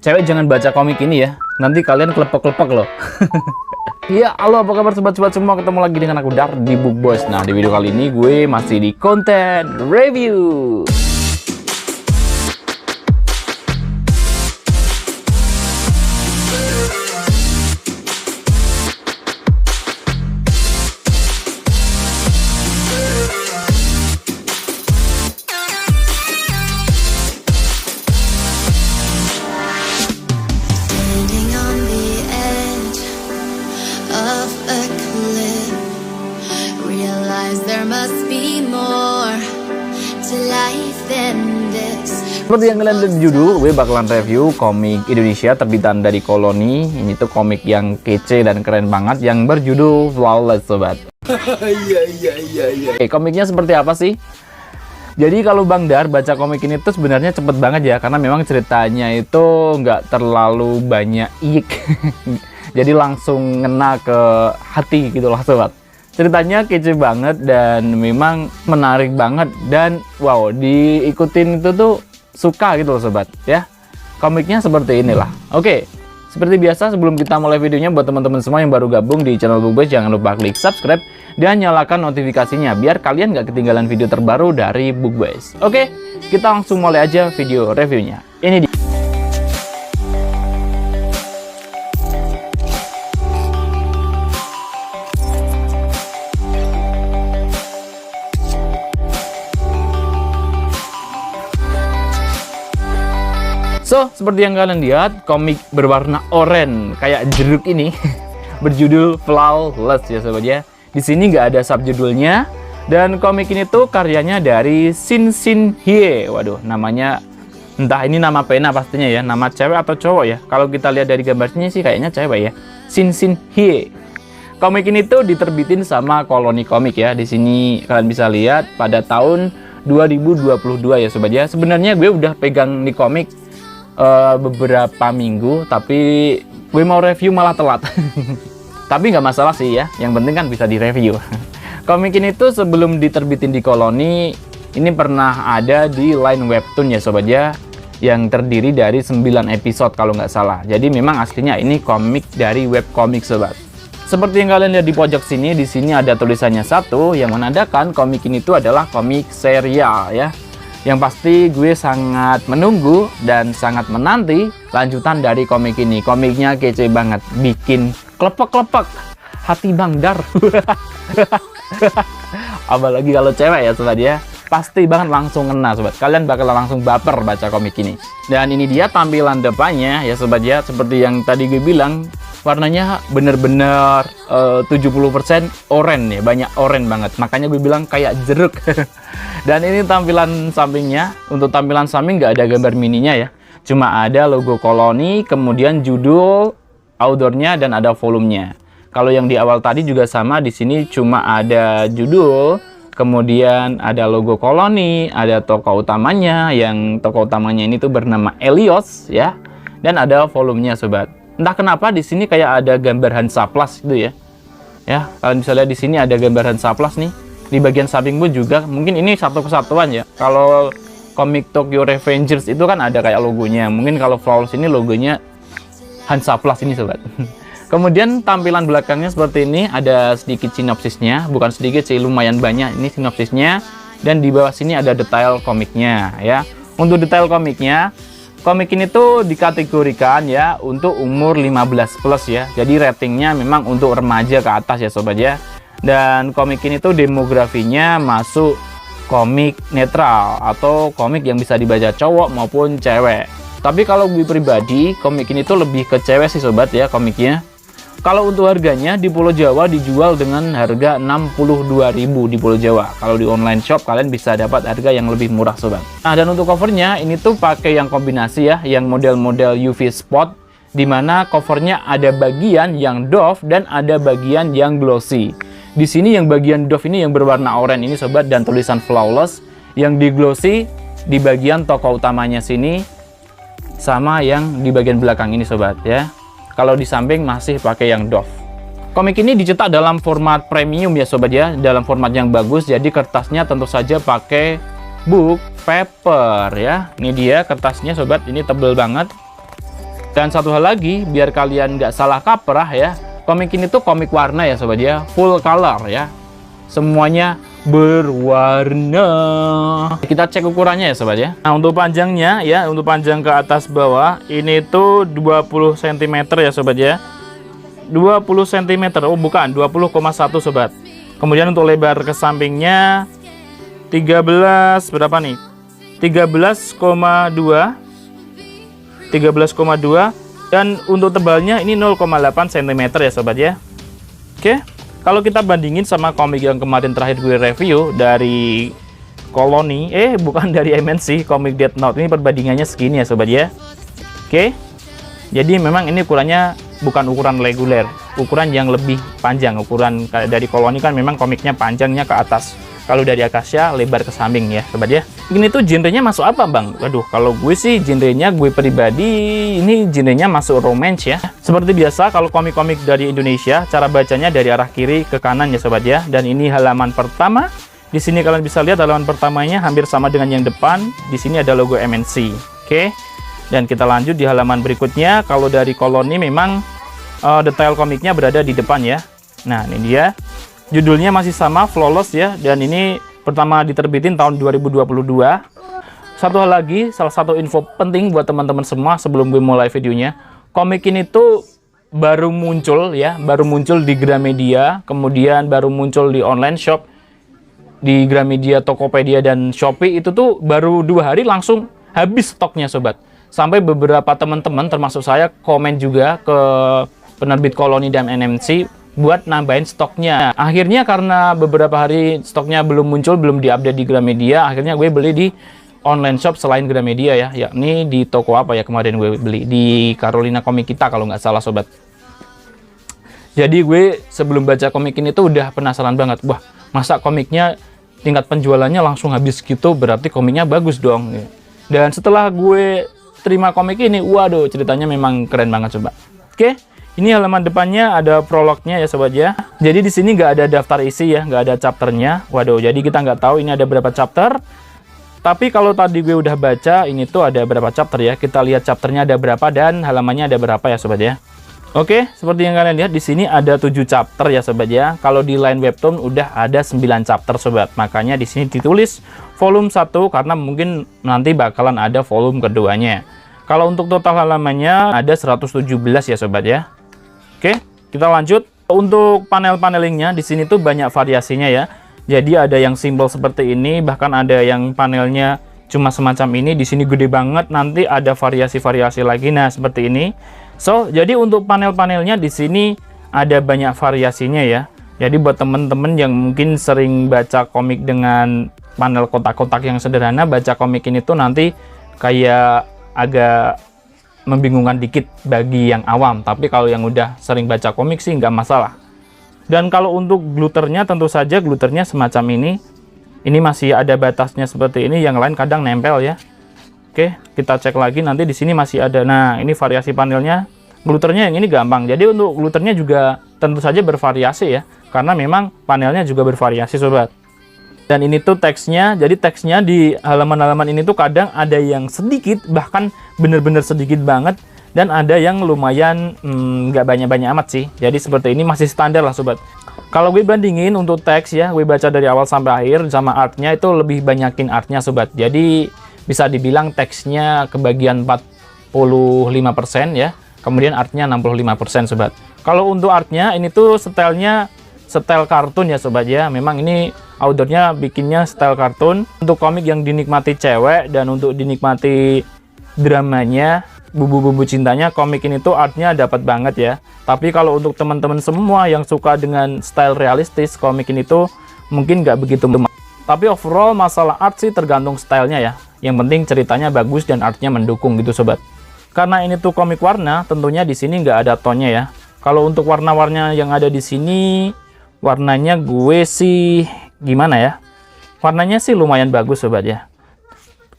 Cewek jangan baca komik ini ya, nanti kalian kelepek-kelepek loh. Ya, halo apa kabar sobat-sobat semua, ketemu llagi dengan aku Dar di Book Boys. Nah, di video kali ini gue masih di konten review. Seperti yang kalian lihat di judul, gue bakalan review komik Indonesia terbitan dari Koloni. Ini tuh komik yang kece dan keren banget yang berjudul Flawless, sobat. Oke, komiknya seperti apa sih? Jadi kalau Bang Dar baca komik ini tuh sebenarnya cepet banget ya, karena memang ceritanya itu nggak terlalu banyak iik. Jadi langsung ngena ke hati gitu lah, sobat. Ceritanya kece banget dan memang menarik banget, dan wow, diikutin itu tuh suka gitu loh, sobat ya. Komiknya seperti inilah. Oke, seperti biasa sebelum kita mulai videonya, buat teman-teman semua yang baru gabung di channel Book Boys, jangan lupa klik subscribe dan nyalakan notifikasinya biar kalian nggak ketinggalan video terbaru dari Book Boys. Oke, kita langsung mulai aja video reviewnya. Ini dia. So, seperti yang kalian lihat, komik berwarna oranye kayak jeruk ini berjudul Flawless ya, sobat ya. Di sini nggak ada subjudulnya, dan komik ini tuh karyanya dari Shin Shin Hye. Waduh, namanya entah ini nama pena pastinya ya, nama cewek atau cowok ya. Kalau kita lihat dari gambarnya sih kayaknya cewek ya. Shin Shin Hye. Komik ini tuh diterbitin sama Koloni Komik ya. Di sini kalian bisa lihat pada tahun 2022 ya, sobat ya. Sebenarnya gue udah pegang di komik beberapa minggu, tapi gue mau review malah telat. Tapi nggak masalah sih ya, yang penting kan bisa direview. Komik ini tuh sebelum diterbitin di Koloni, ini pernah ada di line webtoon ya, sobat ya, yang terdiri dari 9 episode kalau nggak salah. Jadi memang aslinya ini komik dari webkomik, sobat. Seperti yang kalian lihat di pojok sini, di sini ada tulisannya 1 yang menandakan komik ini tuh adalah komik serial ya. Yang pasti gue sangat menunggu dan sangat menanti lanjutan dari komik ini. Komiknya kece banget, bikin klepek-klepek hati Bang Dar. Apalagi kalau cewek ya, sobat ya, pasti banget langsung ngena, sobat. Kalian bakal langsung baper baca komik ini. Dan ini dia tampilan depannya ya, sobat ya. Seperti yang tadi gue bilang, warnanya bener-bener 70% oranye ya, banyak oranye banget. Makanya gue bilang kayak jeruk. Dan ini tampilan sampingnya. Untuk tampilan samping nggak ada gambar mininya ya, cuma ada logo Koloni, kemudian judul, outdoornya, dan ada volumenya. Kalau yang di awal tadi juga sama, di sini cuma ada judul, kemudian ada logo Koloni, ada tokoh utamanya, yang tokoh utamanya ini tuh bernama Elios ya, dan ada volumenya, sobat. Entah kenapa di sini kayak ada gambar Hansaplast gitu ya. Ya, kalian bisa lihat di sini ada gambar Hansaplast nih. Di bagian samping pun juga, mungkin ini satu kesatuan ya. Kalau komik Tokyo Revengers itu kan ada kayak logonya. Mungkin kalau Flawless ini logonya Hansaplast ini, sobat. Kemudian tampilan belakangnya seperti ini, ada sedikit sinopsisnya. Bukan sedikit sih, lumayan banyak ini sinopsisnya. Dan di bawah sini ada detail komiknya ya. Untuk detail komiknya, komik ini tuh dikategorikan ya untuk umur 15 plus ya. Jadi ratingnya memang untuk remaja ke atas ya, sobat ya. Dan komik ini tuh demografinya masuk komik netral atau komik yang bisa dibaca cowok maupun cewek. Tapi kalau gue pribadi, komik ini tuh lebih ke cewek sih, sobat ya, komiknya. Kalau untuk harganya di Pulau Jawa dijual dengan harga 62.000 di Pulau Jawa. Kalau di online shop kalian bisa dapat harga yang lebih murah, sobat. Nah, dan untuk covernya ini tuh pakai yang kombinasi ya, yang model-model UV spot, dimana covernya ada bagian yang doff dan ada bagian yang glossy. Di sini yang bagian doff ini yang berwarna oranye ini, sobat, dan tulisan Flawless. Yang di glossy di bagian tokoh utamanya sini, sama yang di bagian belakang ini, sobat ya. Kalau di samping masih pakai yang doff. Komik ini dicetak dalam format premium ya, sobat ya, dalam format yang bagus. Jadi kertasnya tentu saja pakai book paper ya. Ini dia kertasnya, sobat, ini tebel banget. Dan satu hal lagi, biar kalian nggak salah kaprah ya, komik ini tuh komik warna ya sobat ya, full color ya, semuanya berwarna. Kita cek ukurannya ya sobat ya. Nah untuk panjangnya ya, untuk panjang ke atas bawah ini tuh 20 cm ya sobat ya, 20 cm, oh bukan 20,1 sobat. Kemudian untuk lebar ke sampingnya 13 berapa nih, 13,2, dan untuk tebalnya ini 0,8 cm ya sobat ya. Oke, kalau kita bandingin sama komik yang kemarin terakhir gue review dari Koloni, bukan dari MNC, komik Death Note, ini perbandingannya segini ya sobat ya. Oke, jadi memang ini ukurannya bukan ukuran reguler, ukuran yang lebih panjang. Ukuran dari Koloni kan memang komiknya panjangnya ke atas, kalau dari Akasha lebar ke samping ya sobat ya. Ini tuh genrenya masuk apa bang? Waduh, kalau gue sih genrenya, gue pribadi ini genrenya masuk romance ya. Seperti biasa kalau komik-komik dari Indonesia, cara bacanya dari arah kiri ke kanan ya sobat ya. Dan ini halaman pertama. Di sini kalian bisa lihat halaman pertamanya hampir sama dengan yang depan. Di sini ada logo MNC. Oke. Dan kita lanjut di halaman berikutnya. Kalau dari Koloni memang detail komiknya berada di depan ya. Nah ini dia, judulnya masih sama, Flawless ya, dan ini pertama diterbitin tahun 2022. Satu hal lagi, salah satu info penting buat teman-teman semua sebelum gue mulai videonya, komik ini tuh baru muncul ya, baru muncul di Gramedia, kemudian baru muncul di online shop di Gramedia, Tokopedia, dan Shopee. Itu tuh baru 2 hari langsung habis stoknya sobat. Sampai beberapa teman-teman termasuk saya komen juga ke penerbit Koloni dan MNC buat nambahin stoknya. Akhirnya karena beberapa hari stoknya belum muncul, belum diupdate di Gramedia, akhirnya gue beli di online shop selain Gramedia ya, yakni di toko apa ya kemarin gue beli, di Carolina Komik Kita kalau nggak salah sobat. Jadi gue sebelum baca komik ini tuh udah penasaran banget, wah masa komiknya tingkat penjualannya langsung habis gitu, berarti komiknya bagus dong. Dan setelah gue terima komik ini, waduh ceritanya memang keren banget sobat. Oke, ini halaman depannya ada prolognya ya sobat ya. Jadi di sini nggak ada daftar isi ya, nggak ada chapternya. Waduh, jadi kita nggak tahu ini ada berapa chapter. Tapi kalau tadi gue udah baca, ini tuh ada berapa chapter ya. Kita lihat chapternya ada berapa dan halamannya ada berapa ya sobat ya. Oke, seperti yang kalian lihat di sini ada 7 chapter ya sobat ya. Kalau di line webtoon udah ada 9 chapter sobat. Makanya di sini ditulis volume 1 karena mungkin nanti bakalan ada volume keduanya. Kalau untuk total halamannya ada 117 ya sobat ya. Oke, kita lanjut. Untuk panel-panelingnya di sini tuh banyak variasinya ya. Jadi ada yang simple seperti ini, bahkan ada yang panelnya cuma semacam ini. Di sini gede banget, nanti ada variasi-variasi lagi. Nah, seperti ini. So, jadi untuk panel-panelnya di sini ada banyak variasinya ya. Jadi buat temen-temen yang mungkin sering baca komik dengan panel kotak-kotak yang sederhana, baca komik ini tuh nanti kayak agak membingungkan dikit bagi yang awam, tapi kalau yang udah sering baca komik sih nggak masalah. Dan kalau untuk gluternya, tentu saja gluternya semacam ini masih ada batasnya seperti ini, yang lain kadang nempel ya. Oke, kita cek lagi nanti di sini masih ada. Nah, ini variasi panelnya, gluternya yang ini gampang. Jadi untuk gluternya juga tentu saja bervariasi ya, karena memang panelnya juga bervariasi sobat. Dan ini tuh teksnya, jadi teksnya di halaman-halaman ini tuh kadang ada yang sedikit, bahkan bener-bener sedikit banget, dan ada yang lumayan nggak banyak-banyak amat sih. Jadi seperti ini masih standar lah sobat. Kalau gue bandingin untuk teks ya, gue baca dari awal sampai akhir, sama artnya itu lebih banyakin artnya sobat. Jadi bisa dibilang teksnya kebagian 45% ya, kemudian artnya 65% sobat. Kalau untuk artnya ini tuh stylenya style kartun ya sobat ya. Memang ini outdoornya bikinnya style kartun. Untuk komik yang dinikmati cewek dan untuk dinikmati dramanya, bumbu-bumbu cintanya, komik ini tuh artnya dapat banget ya. Tapi kalau untuk teman-teman semua yang suka dengan style realistis, komik ini tuh mungkin nggak begitu. Tapi overall masalah art sih tergantung stylenya ya. Yang penting ceritanya bagus dan artnya mendukung gitu sobat. Karena ini tuh komik warna, tentunya di sini nggak ada tonnya ya. Kalau untuk warna-warna yang ada di sini, warnanya gue sih gimana ya, warnanya sih lumayan bagus sobat ya.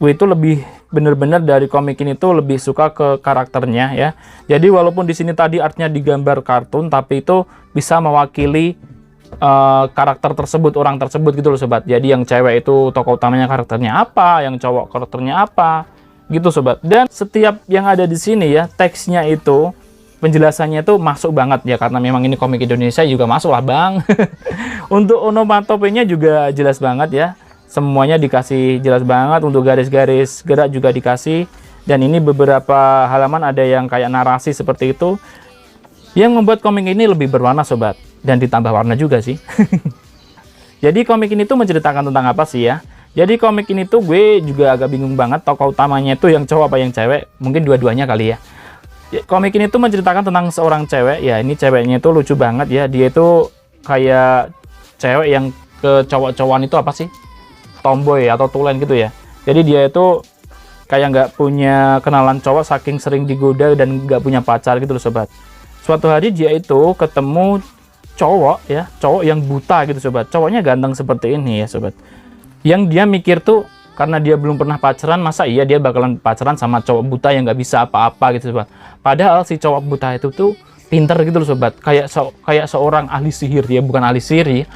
Gue itu lebih bener-bener dari komik ini tuh lebih suka ke karakternya ya. Jadi walaupun di sini tadi artnya digambar kartun, tapi itu bisa mewakili karakter tersebut, orang tersebut gitu loh sobat. Jadi yang cewek itu tokoh utamanya karakternya apa, yang cowok karakternya apa, gitu sobat. Dan setiap yang ada di sini ya, teksnya itu, penjelasannya itu masuk banget ya, karena memang ini komik Indonesia juga masuk lah bang. Untuk onomatopenya juga jelas banget ya, semuanya dikasih jelas banget. Untuk garis-garis gerak juga dikasih. Dan ini beberapa halaman ada yang kayak narasi seperti itu, yang membuat komik ini lebih berwarna sobat. Dan ditambah warna juga sih. Jadi komik ini tuh menceritakan tentang apa sih ya? Jadi komik ini tuh gue juga agak bingung banget, tokoh utamanya itu yang cowok apa yang cewek? Mungkin dua-duanya kali ya. Komik ini tuh menceritakan tentang seorang cewek ya. Ini ceweknya itu lucu banget ya. Dia itu kayak cewek yang ke cowok-cowokan itu apa sih? Tomboy atau tulen gitu ya. Jadi dia itu kayak nggak punya kenalan cowok saking sering digoda dan nggak punya pacar gitu loh sobat. Suatu hari dia itu ketemu cowok ya, cowok yang buta gitu sobat. Cowoknya ganteng seperti ini ya sobat. Yang dia mikir tuh karena dia belum pernah pacaran, masa iya dia bakalan pacaran sama cowok buta yang nggak bisa apa-apa gitu sobat. Padahal si cowok buta itu tuh pinter gitu loh sobat. Kayak seorang ahli sihir, dia bukan ahli sihir.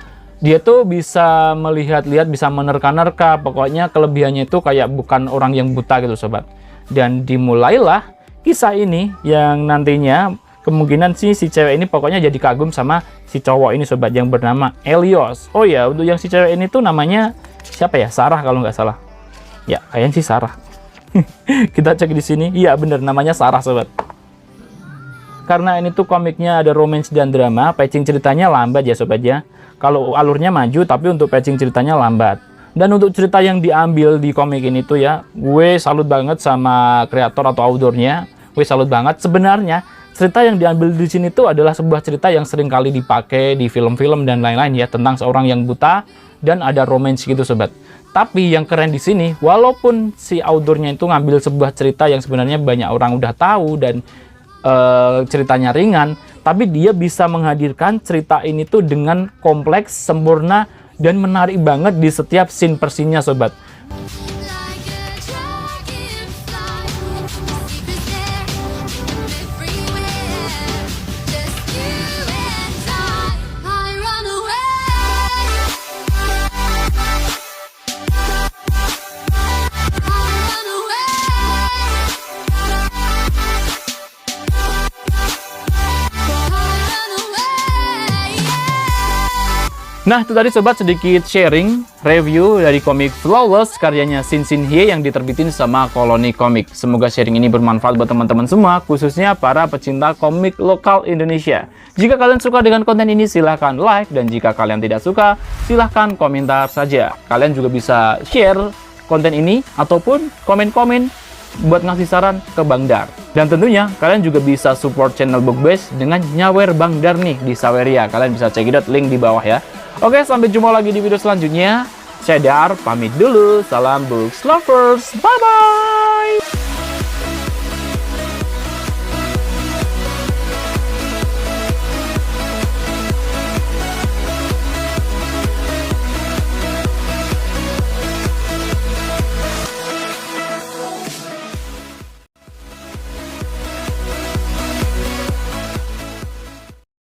Dia tuh bisa melihat-lihat, bisa menerka-nerka. Pokoknya kelebihannya itu kayak bukan orang yang buta gitu sobat. Dan dimulailah kisah ini yang nantinya kemungkinan sih si cewek ini pokoknya jadi kagum sama si cowok ini sobat yang bernama Elios. Oh ya, untuk yang si cewek ini tuh namanya siapa ya? Sarah kalau nggak salah. Ya, kayaknya sih Sarah. Kita cek di sini. Iya bener, namanya Sarah sobat. Karena ini tuh komiknya ada romance dan drama, pacing ceritanya lambat ya sobat ya. Kalau alurnya maju, tapi untuk pacing ceritanya lambat. Dan untuk cerita yang diambil di komik ini tuh ya, gue salut banget sama kreator atau autornya. Gue salut banget. Sebenarnya cerita yang diambil di sini tuh adalah sebuah cerita yang sering kali dipakai di film-film dan lain-lain ya, tentang seorang yang buta dan ada romance gitu sobat. Tapi yang keren di sini, walaupun si autornya itu ngambil sebuah cerita yang sebenarnya banyak orang udah tahu dan ceritanya ringan, tapi dia bisa menghadirkan cerita ini tuh dengan kompleks, sempurna, dan menarik banget di setiap scene per scene-nya sobat. Nah, itu tadi sobat sedikit sharing review dari komik Flawless karyanya Shin Shin Hye yang diterbitin sama Koloni Komik. Semoga sharing ini bermanfaat buat teman-teman semua, khususnya para pecinta komik lokal Indonesia. Jika kalian suka dengan konten ini, silahkan like, dan jika kalian tidak suka, silahkan komentar saja. Kalian juga bisa share konten ini ataupun komen-komen buat ngasih saran ke Bang Dar. Dan tentunya kalian juga bisa support channel Bookbase dengan nyawer Bang Dar nih di Saweria. Kalian bisa cekidot link di bawah ya. Oke, sampai jumpa lagi di video selanjutnya. Saya Dar, pamit dulu. Salam Books Lovers. Bye-bye.